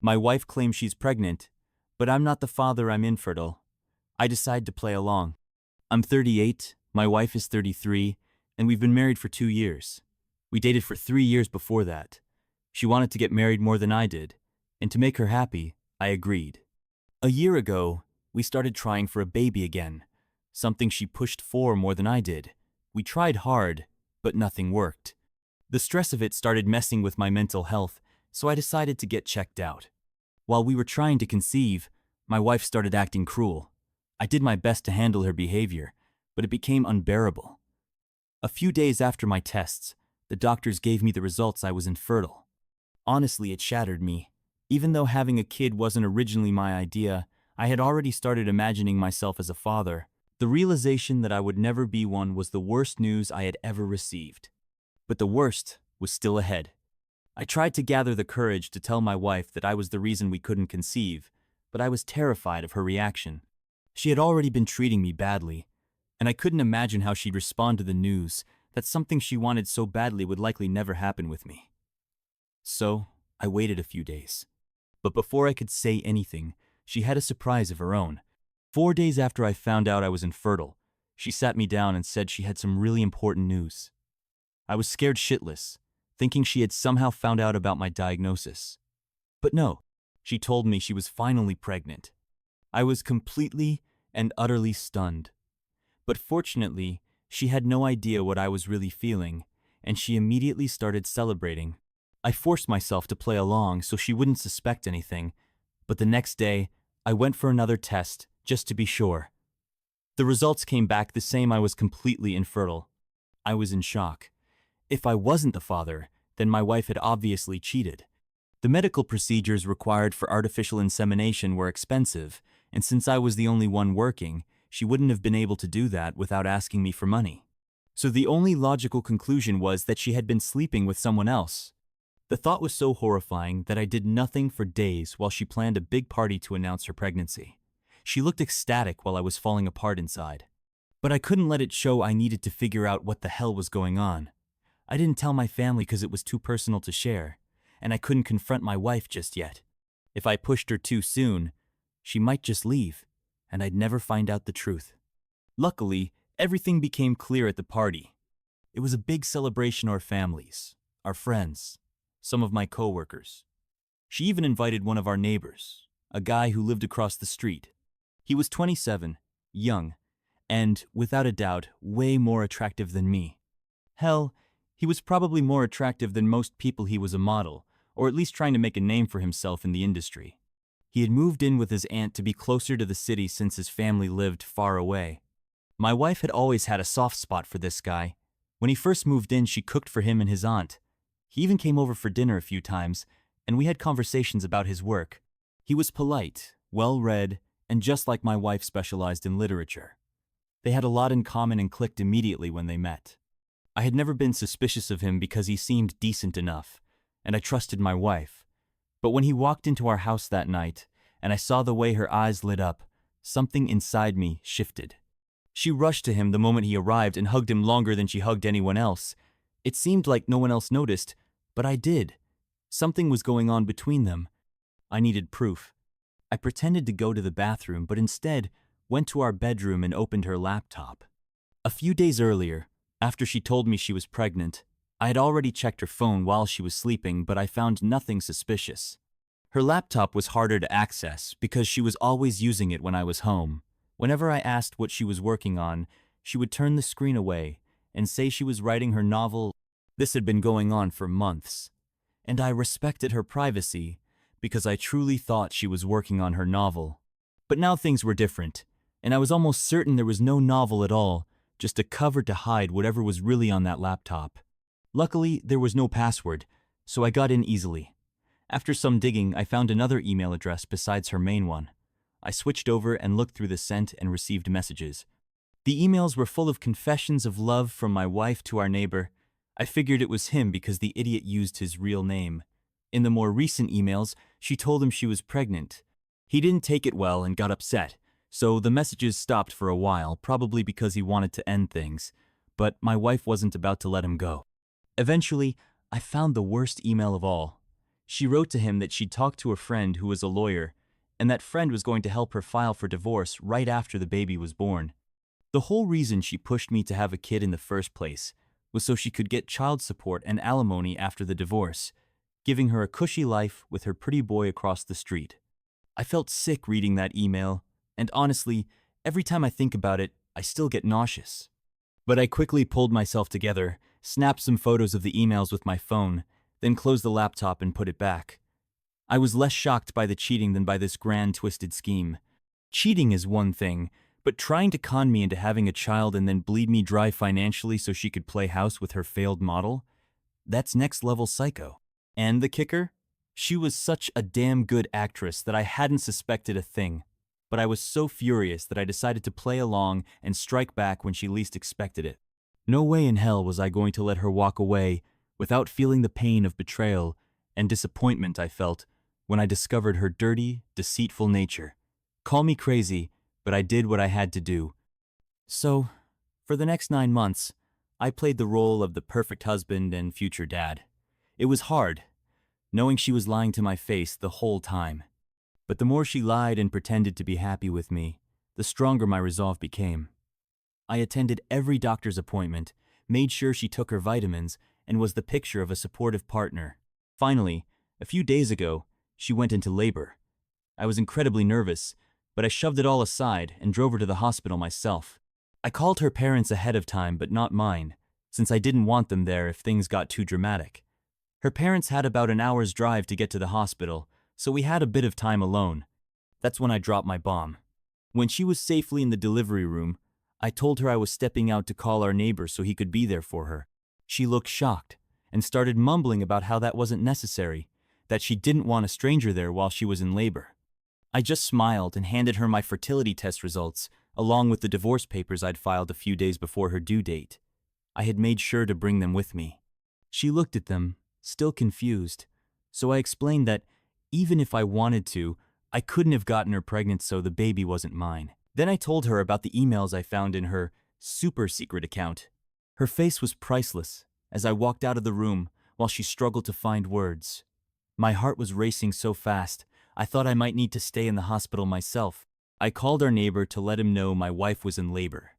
My wife claims she's pregnant, but I'm not the father, I'm infertile. I decide to play along. I'm 38, my wife is 33, and we've been married for 2 years. We dated for 3 years before that. She wanted to get married more than I did, and to make her happy, I agreed. A year ago, we started trying for a baby again, something she pushed for more than I did. We tried hard, but nothing worked. The stress of it started messing with my mental health, so I decided to get checked out. While we were trying to conceive, my wife started acting cruel. I did my best to handle her behavior, but it became unbearable. A few days after my tests, the doctors gave me the results I was infertile. Honestly, it shattered me. Even though having a kid wasn't originally my idea, I had already started imagining myself as a father. The realization that I would never be one was the worst news I had ever received. But the worst was still ahead. I tried to gather the courage to tell my wife that I was the reason we couldn't conceive, but I was terrified of her reaction. She had already been treating me badly, and I couldn't imagine how she'd respond to the news that something she wanted so badly would likely never happen with me. So, I waited a few days. But before I could say anything, she had a surprise of her own. 4 days after I found out I was infertile, she sat me down and said she had some really important news. I was scared shitless, thinking she had somehow found out about my diagnosis. But no, she told me she was finally pregnant. I was completely and utterly stunned. But fortunately, she had no idea what I was really feeling, and she immediately started celebrating. I forced myself to play along so she wouldn't suspect anything, but the next day, I went for another test just to be sure. The results came back the same. I was completely infertile. I was in shock. If I wasn't the father, then my wife had obviously cheated. The medical procedures required for artificial insemination were expensive, and since I was the only one working, she wouldn't have been able to do that without asking me for money. So the only logical conclusion was that she had been sleeping with someone else. The thought was so horrifying that I did nothing for days while she planned a big party to announce her pregnancy. She looked ecstatic while I was falling apart inside. But I couldn't let it show. I needed to figure out what the hell was going on. I didn't tell my family because it was too personal to share, and I couldn't confront my wife just yet. If I pushed her too soon, she might just leave, and I'd never find out the truth. Luckily, everything became clear at the party. It was a big celebration. Our families, our friends, some of my coworkers. She even invited one of our neighbors, a guy who lived across the street. He was 27, young, and, without a doubt, way more attractive than me. Hell, he was probably more attractive than most people. He was a model, or at least trying to make a name for himself in the industry. He had moved in with his aunt to be closer to the city since his family lived far away. My wife had always had a soft spot for this guy. When he first moved in, she cooked for him and his aunt. He even came over for dinner a few times, and we had conversations about his work. He was polite, well-read, and just like my wife, specialized in literature. They had a lot in common and clicked immediately when they met. I had never been suspicious of him because he seemed decent enough, and I trusted my wife. But when he walked into our house that night, and I saw the way her eyes lit up, something inside me shifted. She rushed to him the moment he arrived and hugged him longer than she hugged anyone else. It seemed like no one else noticed, but I did. Something was going on between them. I needed proof. I pretended to go to the bathroom, but instead went to our bedroom and opened her laptop. A few days earlier, after she told me she was pregnant, I had already checked her phone while she was sleeping, but I found nothing suspicious. Her laptop was harder to access because she was always using it when I was home. Whenever I asked what she was working on, she would turn the screen away and say she was writing her novel. This had been going on for months, and I respected her privacy because I truly thought she was working on her novel. But now things were different, and I was almost certain there was no novel at all, just a cover to hide whatever was really on that laptop. Luckily, there was no password, so I got in easily. After some digging, I found another email address besides her main one. I switched over and looked through the sent and received messages. The emails were full of confessions of love from my wife to our neighbor. I figured it was him because the idiot used his real name. In the more recent emails, she told him she was pregnant. He didn't take it well and got upset, so the messages stopped for a while, probably because he wanted to end things. But my wife wasn't about to let him go. Eventually, I found the worst email of all. She wrote to him that she'd talked to a friend who was a lawyer, and that friend was going to help her file for divorce right after the baby was born. The whole reason she pushed me to have a kid in the first place was so she could get child support and alimony after the divorce, giving her a cushy life with her pretty boy across the street. I felt sick reading that email, and honestly, every time I think about it, I still get nauseous. But I quickly pulled myself together, snapped some photos of the emails with my phone, then closed the laptop and put it back. I was less shocked by the cheating than by this grand twisted scheme. Cheating is one thing, but trying to con me into having a child and then bleed me dry financially so she could play house with her failed model? That's next level psycho. And the kicker? She was such a damn good actress that I hadn't suspected a thing. But I was so furious that I decided to play along and strike back when she least expected it. No way in hell was I going to let her walk away without feeling the pain of betrayal and disappointment I felt when I discovered her dirty, deceitful nature. Call me crazy, but I did what I had to do. So, for the next 9 months, I played the role of the perfect husband and future dad. It was hard, knowing she was lying to my face the whole time. But the more she lied and pretended to be happy with me, the stronger my resolve became. I attended every doctor's appointment, made sure she took her vitamins, and was the picture of a supportive partner. Finally, a few days ago, she went into labor. I was incredibly nervous, but I shoved it all aside and drove her to the hospital myself. I called her parents ahead of time, but not mine, since I didn't want them there if things got too dramatic. Her parents had about an hour's drive to get to the hospital, so we had a bit of time alone. That's when I dropped my bomb. When she was safely in the delivery room, I told her I was stepping out to call our neighbor so he could be there for her. She looked shocked and started mumbling about how that wasn't necessary, that she didn't want a stranger there while she was in labor. I just smiled and handed her my fertility test results, along with the divorce papers I'd filed a few days before her due date. I had made sure to bring them with me. She looked at them, still confused, so I explained that even if I wanted to, I couldn't have gotten her pregnant so the baby wasn't mine. Then I told her about the emails I found in her super secret account. Her face was priceless as I walked out of the room while she struggled to find words. My heart was racing so fast, I thought I might need to stay in the hospital myself. I called our neighbor to let him know my wife was in labor.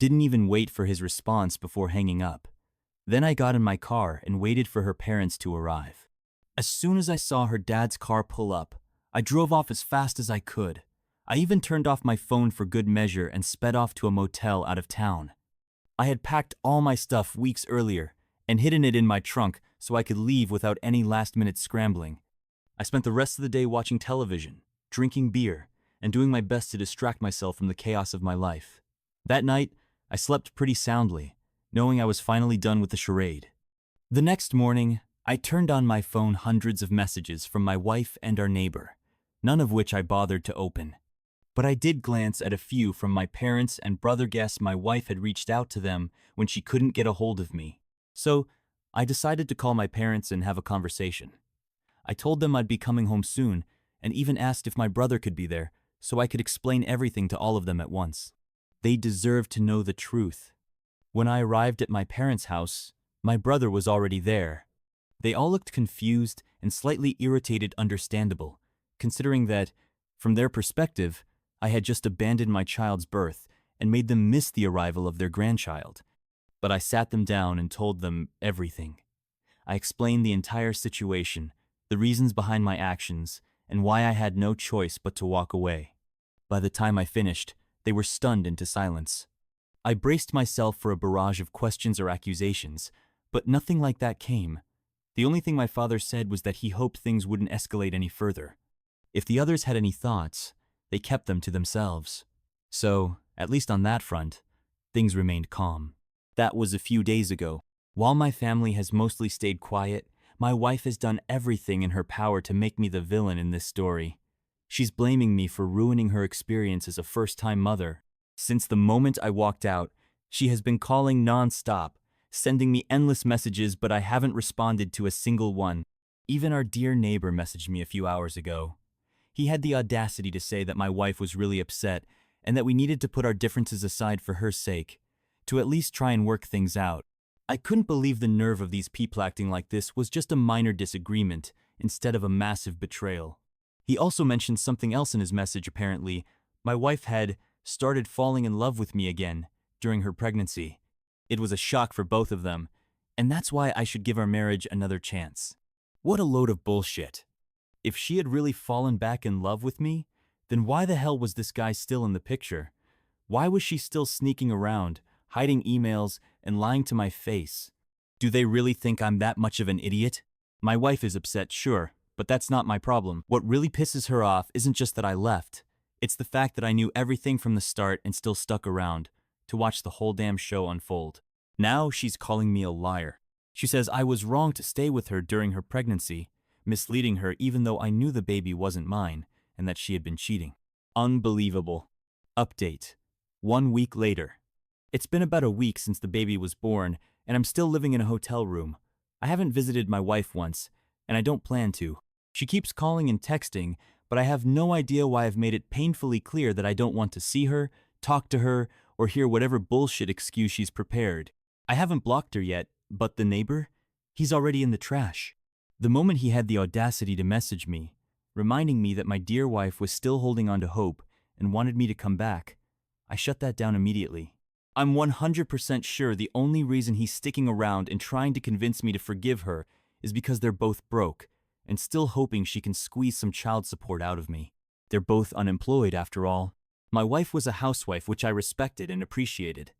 Didn't even wait for his response before hanging up. Then I got in my car and waited for her parents to arrive. As soon as I saw her dad's car pull up, I drove off as fast as I could. I even turned off my phone for good measure and sped off to a motel out of town. I had packed all my stuff weeks earlier and hidden it in my trunk so I could leave without any last-minute scrambling. I spent the rest of the day watching television, drinking beer, and doing my best to distract myself from the chaos of my life. That night, I slept pretty soundly, knowing I was finally done with the charade. The next morning, I turned on my phone hundreds of messages from my wife and our neighbor, none of which I bothered to open. But I did glance at a few from my parents and brother guess my wife had reached out to them when she couldn't get a hold of me. So, I decided to call my parents and have a conversation. I told them I'd be coming home soon and even asked if my brother could be there so I could explain everything to all of them at once. They deserved to know the truth. When I arrived at my parents' house, my brother was already there. They all looked confused and slightly irritated, understandable, considering that, from their perspective, I had just abandoned my child's birth and made them miss the arrival of their grandchild. But I sat them down and told them everything. I explained the entire situation, the reasons behind my actions, and why I had no choice but to walk away. By the time I finished, they were stunned into silence. I braced myself for a barrage of questions or accusations, but nothing like that came. The only thing my father said was that he hoped things wouldn't escalate any further. If the others had any thoughts, they kept them to themselves. So, at least on that front, things remained calm. That was a few days ago. While my family has mostly stayed quiet, my wife has done everything in her power to make me the villain in this story. She's blaming me for ruining her experience as a first-time mother. Since the moment I walked out, she has been calling non-stop, sending me endless messages, but I haven't responded to a single one. Even our dear neighbor messaged me a few hours ago. He had the audacity to say that my wife was really upset and that we needed to put our differences aside for her sake, to at least try and work things out. I couldn't believe the nerve of these people acting like this was just a minor disagreement instead of a massive betrayal. He also mentioned something else in his message apparently. My wife had started falling in love with me again during her pregnancy. It was a shock for both of them, and that's why I should give our marriage another chance. What a load of bullshit. If she had really fallen back in love with me, then why the hell was this guy still in the picture? Why was she still sneaking around, hiding emails, and lying to my face? Do they really think I'm that much of an idiot? My wife is upset, sure, but that's not my problem. What really pisses her off isn't just that I left. It's the fact that I knew everything from the start and still stuck around to watch the whole damn show unfold. Now she's calling me a liar. She says I was wrong to stay with her during her pregnancy, misleading her even though I knew the baby wasn't mine and that she had been cheating. Unbelievable. Update. 1 week later. It's been about a week since the baby was born, and I'm still living in a hotel room. I haven't visited my wife once, and I don't plan to. She keeps calling and texting, but I have no idea why I've made it painfully clear that I don't want to see her, talk to her, or hear whatever bullshit excuse she's prepared. I haven't blocked her yet, but the neighbor? He's already in the trash. The moment he had the audacity to message me, reminding me that my dear wife was still holding on to hope and wanted me to come back, I shut that down immediately. I'm 100% sure the only reason he's sticking around and trying to convince me to forgive her is because they're both broke and still hoping she can squeeze some child support out of me. They're both unemployed after all. My wife was a housewife, which I respected and appreciated.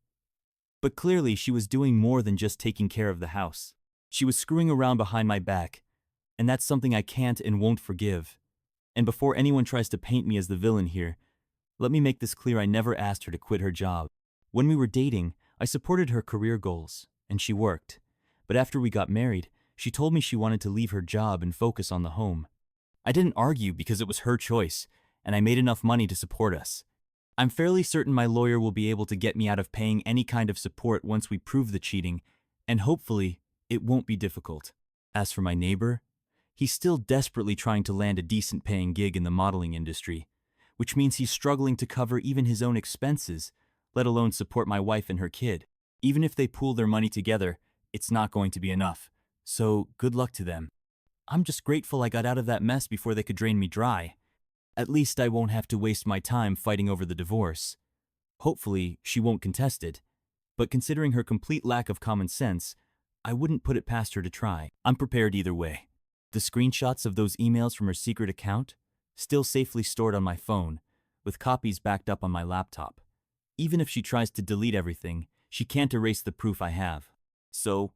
But clearly she was doing more than just taking care of the house. She was screwing around behind my back, and that's something I can't and won't forgive. And before anyone tries to paint me as the villain here, let me make this clear: I never asked her to quit her job. When we were dating, I supported her career goals, and she worked. But after we got married, she told me she wanted to leave her job and focus on the home. I didn't argue because it was her choice, and I made enough money to support us. I'm fairly certain my lawyer will be able to get me out of paying any kind of support once we prove the cheating, and hopefully, it won't be difficult. As for my neighbor, he's still desperately trying to land a decent paying gig in the modeling industry, which means he's struggling to cover even his own expenses, let alone support my wife and her kid. Even if they pool their money together, it's not going to be enough. So good luck to them. I'm just grateful I got out of that mess before they could drain me dry. At least I won't have to waste my time fighting over the divorce. Hopefully, she won't contest it, but considering her complete lack of common sense, I wouldn't put it past her to try. I'm prepared either way. The screenshots of those emails from her secret account, still safely stored on my phone, with copies backed up on my laptop. Even if she tries to delete everything, she can't erase the proof I have. So,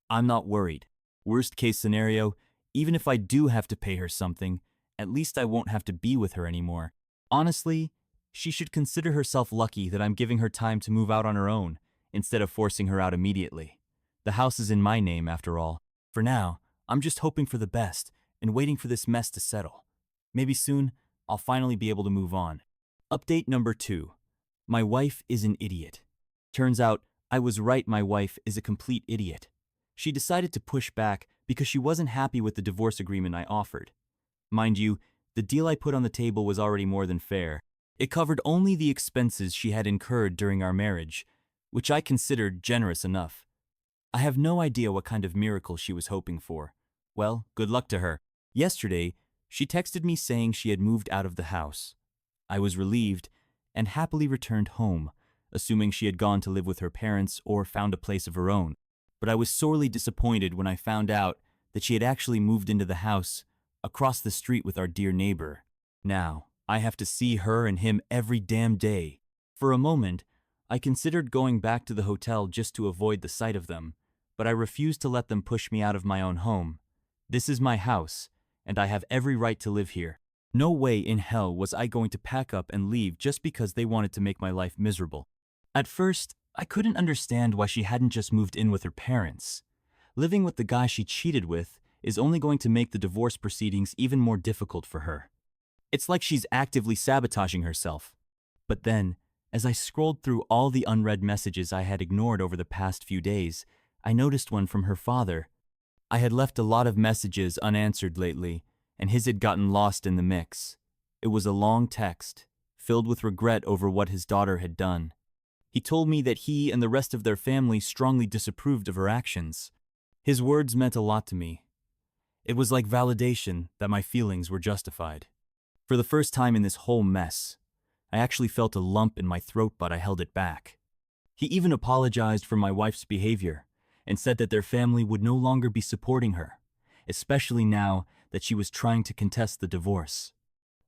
I'm not worried. Worst case scenario, even if I do have to pay her something, at least I won't have to be with her anymore. Honestly, she should consider herself lucky that I'm giving her time to move out on her own, instead of forcing her out immediately. The house is in my name, after all. For now, I'm just hoping for the best and waiting for this mess to settle. Maybe soon, I'll finally be able to move on. Update number 2. My wife is an idiot. Turns out, I was right, my wife is a complete idiot. She decided to push back because she wasn't happy with the divorce agreement I offered. Mind you, the deal I put on the table was already more than fair. It covered only the expenses she had incurred during our marriage, which I considered generous enough. I have no idea what kind of miracle she was hoping for. Well, good luck to her. Yesterday, she texted me saying she had moved out of the house. I was relieved and happily returned home, assuming she had gone to live with her parents or found a place of her own. But I was sorely disappointed when I found out that she had actually moved into the house across the street with our dear neighbor. Now, I have to see her and him every damn day. For a moment, I considered going back to the hotel just to avoid the sight of them, but I refused to let them push me out of my own home. This is my house, and I have every right to live here. No way in hell was I going to pack up and leave just because they wanted to make my life miserable. At first, I couldn't understand why she hadn't just moved in with her parents. Living with the guy she cheated with is only going to make the divorce proceedings even more difficult for her. It's like she's actively sabotaging herself. But then, as I scrolled through all the unread messages I had ignored over the past few days, I noticed one from her father. I had left a lot of messages unanswered lately, and his had gotten lost in the mix. It was a long text, filled with regret over what his daughter had done. He told me that he and the rest of their family strongly disapproved of her actions. His words meant a lot to me. It was like validation that my feelings were justified. For the first time in this whole mess, I actually felt a lump in my throat, but I held it back. He even apologized for my wife's behavior and said that their family would no longer be supporting her, especially now that she was trying to contest the divorce.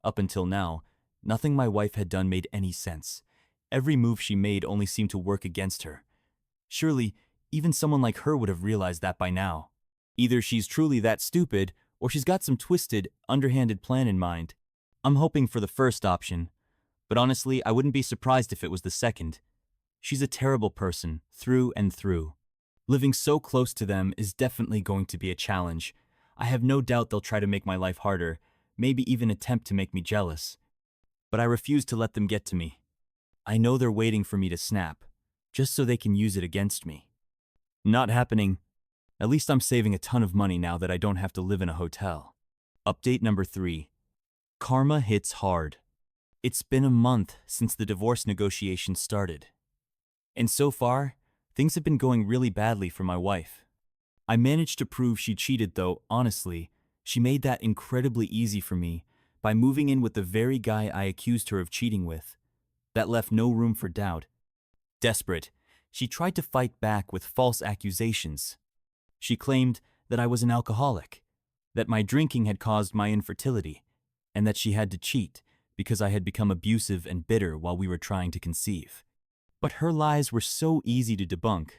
Up until now, nothing my wife had done made any sense. Every move she made only seemed to work against her. Surely, even someone like her would have realized that by now. Either she's truly that stupid, or she's got some twisted, underhanded plan in mind. I'm hoping for the first option, but honestly, I wouldn't be surprised if it was the second. She's a terrible person, through and through. Living so close to them is definitely going to be a challenge. I have no doubt they'll try to make my life harder, maybe even attempt to make me jealous. But I refuse to let them get to me. I know they're waiting for me to snap, just so they can use it against me. Not happening. At least I'm saving a ton of money now that I don't have to live in a hotel. Update number 3. Karma hits hard. It's been a month since the divorce negotiations started. And so far, things have been going really badly for my wife. I managed to prove she cheated, though, honestly, she made that incredibly easy for me by moving in with the very guy I accused her of cheating with. That left no room for doubt. Desperate, she tried to fight back with false accusations. She claimed that I was an alcoholic, that my drinking had caused my infertility, and that she had to cheat because I had become abusive and bitter while we were trying to conceive. But her lies were so easy to debunk.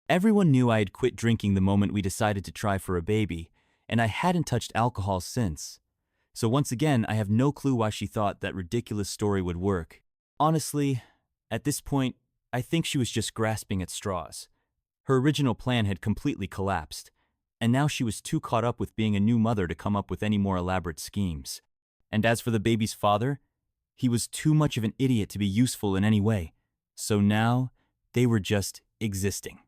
Everyone knew I had quit drinking the moment we decided to try for a baby, and I hadn't touched alcohol since. So once again, I have no clue why she thought that ridiculous story would work. Honestly, at this point, I think she was just grasping at straws. Her original plan had completely collapsed, and now she was too caught up with being a new mother to come up with any more elaborate schemes. And as for the baby's father, he was too much of an idiot to be useful in any way. So now, they were just existing.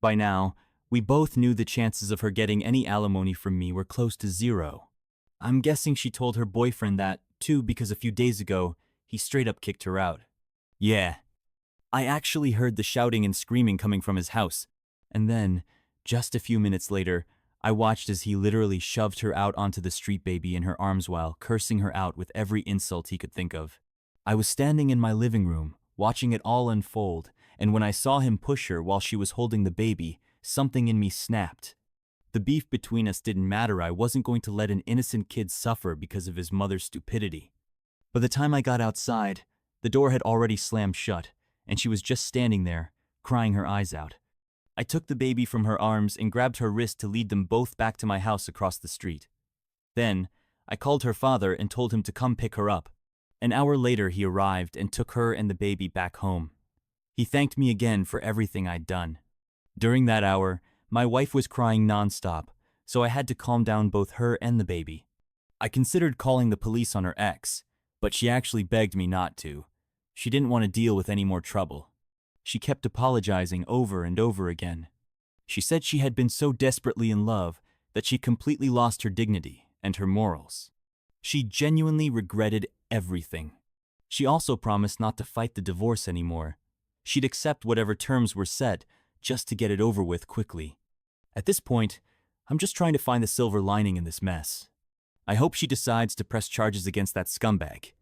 By now, we both knew the chances of her getting any alimony from me were close to zero. I'm guessing she told her boyfriend that, too, because a few days ago, he straight up kicked her out. Yeah, I actually heard the shouting and screaming coming from his house. And then, just a few minutes later, I watched as he literally shoved her out onto the street baby in her arms while cursing her out with every insult he could think of. I was standing in my living room, watching it all unfold, and when I saw him push her while she was holding the baby, something in me snapped. The beef between us didn't matter. I wasn't going to let an innocent kid suffer because of his mother's stupidity. By the time I got outside, the door had already slammed shut, and she was just standing there, crying her eyes out. I took the baby from her arms and grabbed her wrist to lead them both back to my house across the street. Then, I called her father and told him to come pick her up. An hour later, he arrived and took her and the baby back home. He thanked me again for everything I'd done. During that hour, my wife was crying nonstop, so I had to calm down both her and the baby. I considered calling the police on her ex, but she actually begged me not to. She didn't want to deal with any more trouble. She kept apologizing over and over again. She said she had been so desperately in love that she completely lost her dignity and her morals. She genuinely regretted everything. She also promised not to fight the divorce anymore. She'd accept whatever terms were set just to get it over with quickly. At this point, I'm just trying to find the silver lining in this mess. I hope she decides to press charges against that scumbag.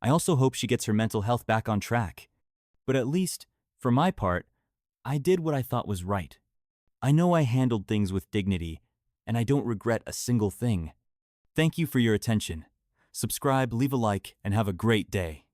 I also hope she gets her mental health back on track. But at least, for my part, I did what I thought was right. I know I handled things with dignity, and I don't regret a single thing. Thank you for your attention. Subscribe, leave a like, and have a great day.